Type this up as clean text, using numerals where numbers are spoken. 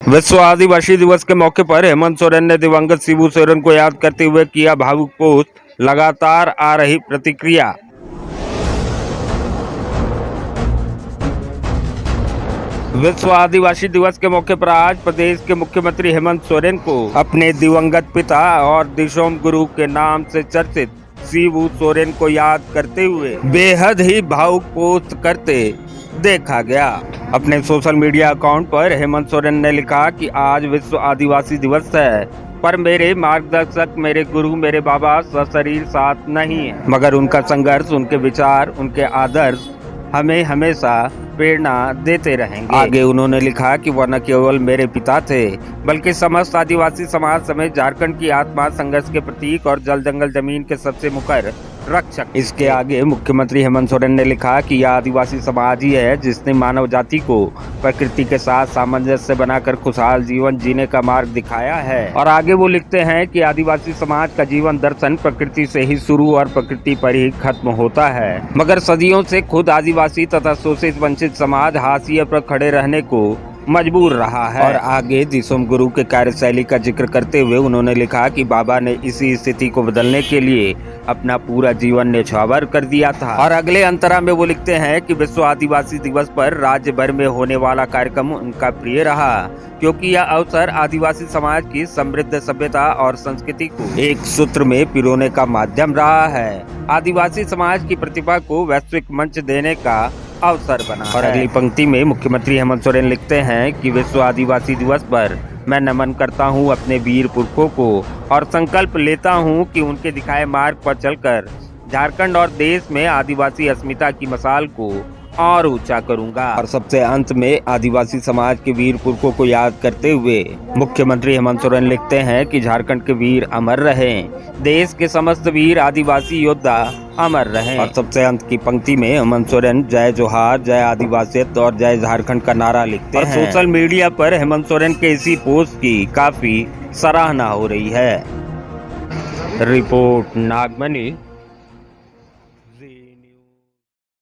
विश्व आदिवासी दिवस के मौके पर हेमंत सोरेन ने दिवंगत शिबू सोरेन को याद करते हुए किया भावुक पोस्ट। लगातार आ रही प्रतिक्रिया। विश्व आदिवासी दिवस के मौके पर आज प्रदेश के मुख्यमंत्री हेमंत सोरेन को अपने दिवंगत पिता और दिशोम गुरु के नाम से चर्चित शिबू सोरेन को याद करते हुए बेहद ही भावुक पोस्ट करते देखा गया। अपने सोशल मीडिया अकाउंट पर हेमंत सोरेन ने लिखा कि आज विश्व आदिवासी दिवस है, पर मेरे मार्गदर्शक, मेरे गुरु, मेरे बाबा सशरीर साथ नहीं है, मगर उनका संघर्ष, उनके विचार, उनके आदर्श हमें हमेशा प्रेरणा देते रहेंगे। आगे उन्होंने लिखा कि वह न केवल मेरे पिता थे, बल्कि समस्त आदिवासी समाज समेत झारखंड की आत्मा, संघर्ष के प्रतीक और जल जंगल जमीन के सबसे मुखर रक्षक। इसके आगे मुख्यमंत्री हेमंत सोरेन ने लिखा कि यह आदिवासी समाज ही है जिसने मानव जाति को प्रकृति के साथ सामंजस्य बनाकर खुशहाल जीवन जीने का मार्ग दिखाया है। और आगे वो लिखते हैं कि आदिवासी समाज का जीवन दर्शन प्रकृति से ही शुरू और प्रकृति पर ही खत्म होता है, मगर सदियों से खुद आदिवासी तथा शोषित वंचित समाज हाशिए पर खड़े रहने को मजबूर रहा है। और आगे दिशोम गुरु के कार्यशैली का जिक्र करते हुए उन्होंने लिखा कि बाबा ने इसी स्थिति को बदलने के लिए अपना पूरा जीवन न्यौछावर कर दिया था। और अगले अंतरा में वो लिखते हैं कि विश्व आदिवासी दिवस पर राज्य भर में होने वाला कार्यक्रम उनका प्रिय रहा, क्योंकि यह अवसर आदिवासी समाज की समृद्ध सभ्यता और संस्कृति को एक सूत्र में पिरोने का माध्यम रहा है। आदिवासी समाज की प्रतिभा को वैश्विक मंच देने का अवसर बना। और अगली पंक्ति में मुख्यमंत्री हेमंत सोरेन लिखते हैं कि विश्व आदिवासी दिवस पर मैं नमन करता हूं अपने वीर पुरखों को और संकल्प लेता हूं कि उनके दिखाए मार्ग पर चलकर झारखंड और देश में आदिवासी अस्मिता की मशाल को और ऊंचा करूंगा। और सबसे अंत में आदिवासी समाज के वीर पुरखों को याद करते हुए मुख्यमंत्री हेमंत सोरेन लिखते हैं कि झारखंड के वीर अमर रहें, देश के समस्त वीर आदिवासी योद्धा अमर रहें। और सबसे अंत की पंक्ति में हेमंत सोरेन जय जोहार, जय आदिवासियत और जय झारखंड का नारा लिखते हैं। सोशल मीडिया पर हेमंत सोरेन के इसी पोस्ट की काफी सराहना हो रही है। रिपोर्ट नागमणि।